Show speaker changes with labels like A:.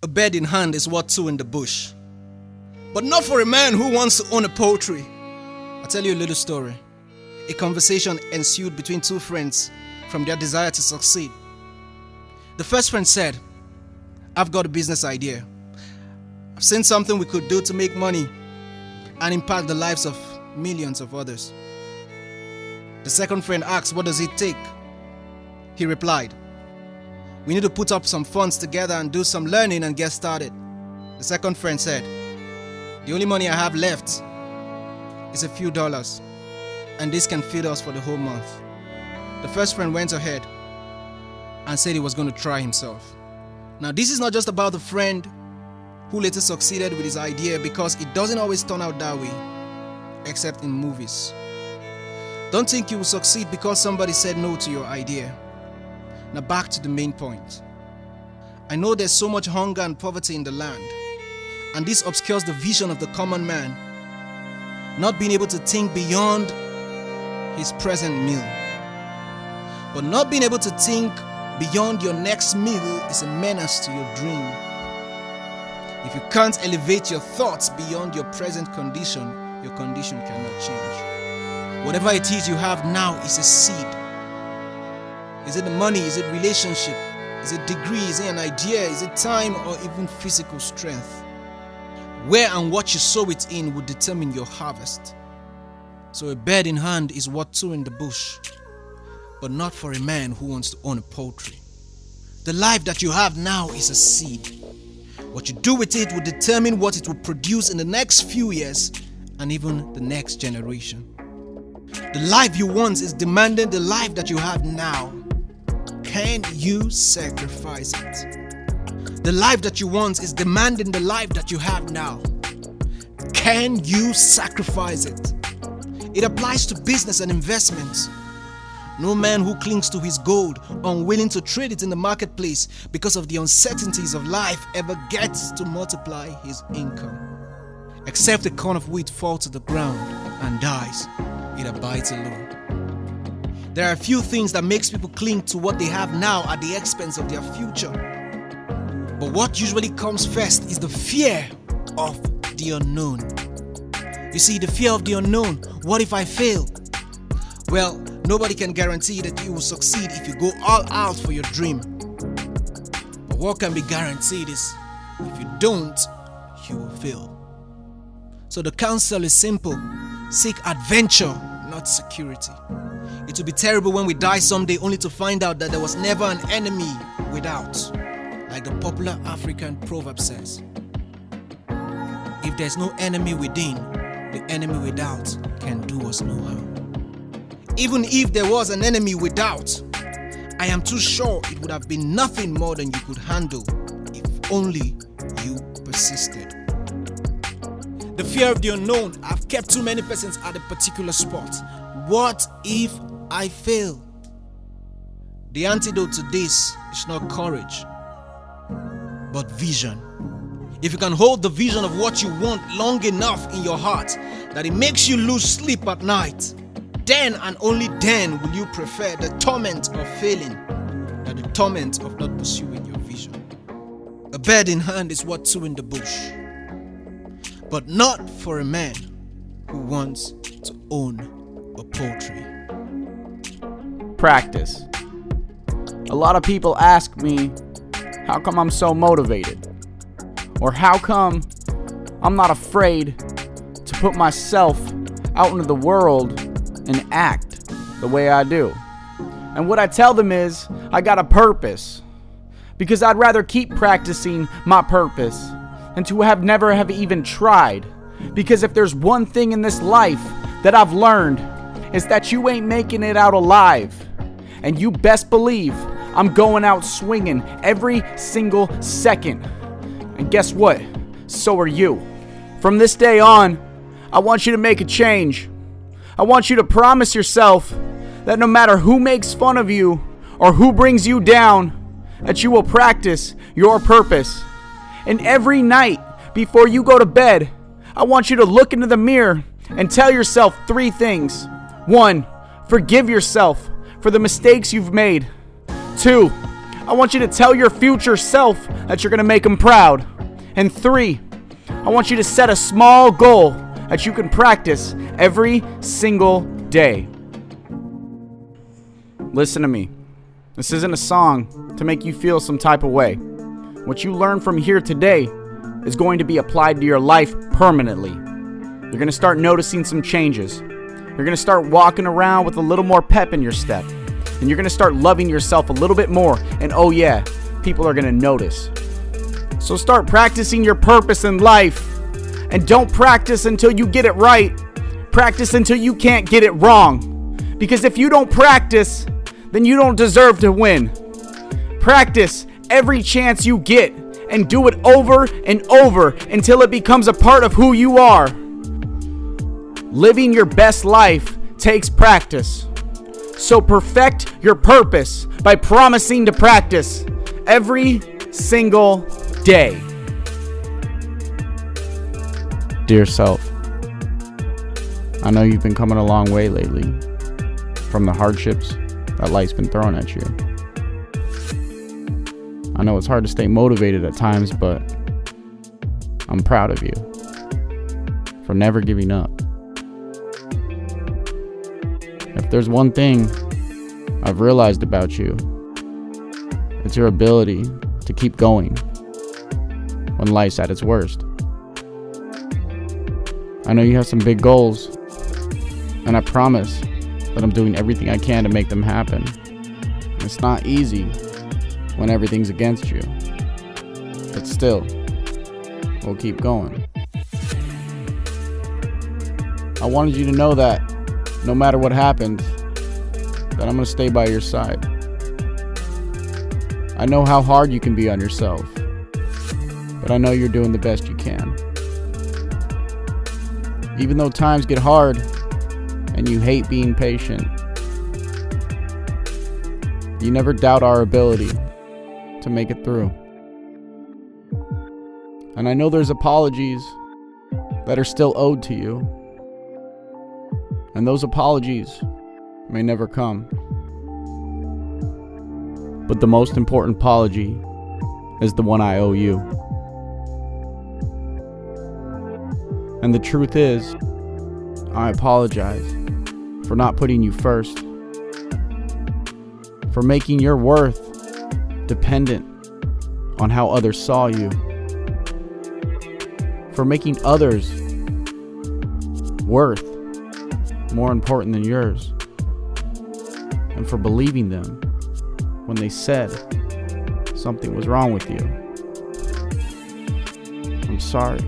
A: A bird in hand is worth two in the bush. But not for a man who wants to own a poultry. I'll tell you a little story. A conversation ensued between two friends from their desire to succeed. The first friend said, "I've got a business idea. I've seen something we could do to make money and impact the lives of millions of others." The second friend asked, "What does it take?" He replied, "We need to put up some funds together and do some learning and get started." The second friend said, "The only money I have left is a few dollars, and this can feed us for the whole month." The first friend went ahead and said he was going to try himself. Now, this is not just about the friend who later succeeded with his idea, because it doesn't always turn out that way, except in movies. Don't think you will succeed because somebody said no to your idea. Now, back to the main point. I know there's so much hunger and poverty in the land, and this obscures the vision of the common man, not being able to think beyond his present meal. But not being able to think beyond your next meal is a menace to your dream. If you can't elevate your thoughts beyond your present condition, your condition cannot change. Whatever it is you have now is a seed. Is it the money? Is it relationship? Is it degree? Is it an idea? Is it time, or even physical strength? Where and what you sow it in will determine your harvest. So a bird in hand is worth two in the bush, but not for a man who wants to own a poultry. The life that you have now is a seed. What you do with it will determine what it will produce in the next few years and even the next generation. The life you want is demanding the life that you have now. Can you sacrifice it? The life that you want is demanding the life that you have now. Can you sacrifice it? It applies to business and investments. No man who clings to his gold, unwilling to trade it in the marketplace because of the uncertainties of life, ever gets to multiply his income. Except a corn of wheat falls to the ground and dies, it abides alone. There are a few things that makes people cling to what they have now at the expense of their future. But what usually comes first is the fear of the unknown. You see, the fear of the unknown. What if I fail? Well, nobody can guarantee that you will succeed if you go all out for your dream. But what can be guaranteed is, if you don't, you will fail. So the counsel is simple. Seek adventure, not security. It will be terrible when we die someday only to find out that there was never an enemy without. Like the popular African proverb says, if there's no enemy within, the enemy without can do us no harm. Even if there was an enemy without, I am too sure it would have been nothing more than you could handle if only you persisted. The fear of the unknown have kept too many persons at a particular spot. What if I fail? The antidote to this is not courage, but vision. If you can hold the vision of what you want long enough in your heart that it makes you lose sleep at night, then and only then will you prefer the torment of failing than the torment of not pursuing your vision. A bird in hand is worth two in the bush, but not for a man who wants to own a poultry.
B: Practice. A lot of people ask me, how come I'm so motivated? Or how come I'm not afraid to put myself out into the world and act the way I do? And what I tell them is, I got a purpose. Because I'd rather keep practicing my purpose than to never have even tried. Because if there's one thing in this life that I've learned, is that you ain't making it out alive. And you best believe I'm going out swinging every single second. And guess what? So are you. From this day on, I want you to make a change. I want you to promise yourself that no matter who makes fun of you or who brings you down, that you will practice your purpose. And every night before you go to bed, I want you to look into the mirror and tell yourself three things. 1, forgive yourself for the mistakes you've made. 2, I want you to tell your future self that you're going to make them proud. And 3, I want you to set a small goal that you can practice every single day. Listen to me. This isn't a song to make you feel some type of way. What you learn from here today is going to be applied to your life permanently. You're going to start noticing some changes. You're going to start walking around with a little more pep in your step. And you're going to start loving yourself a little bit more. And oh yeah, people are going to notice. So start practicing your purpose in life. And don't practice until you get it right. Practice until you can't get it wrong. Because if you don't practice, then you don't deserve to win. Practice every chance you get and do it over and over until it becomes a part of who you are. Living your best life takes practice. So perfect your purpose by promising to practice every single day. Dear self, I know you've been coming a long way lately from the hardships that life's been throwing at you. I know it's hard to stay motivated at times, but I'm proud of you for never giving up. If there's one thing I've realized about you, it's your ability to keep going when life's at its worst. I know you have some big goals, and I promise that I'm doing everything I can to make them happen. It's not easy when everything's against you, but still, we'll keep going. I wanted you to know that no matter what happens, that I'm gonna stay by your side. I know how hard you can be on yourself, but I know you're doing the best you can. Even though times get hard and you hate being patient, you never doubt our ability to make it through. And I know there's apologies that are still owed to you, and those apologies may never come. But the most important apology is the one I owe you. And the truth is, I apologize for not putting you first, for making your worth dependent on how others saw you, for making others' worth more important than yours, and for believing them when they said something was wrong with you. I'm sorry.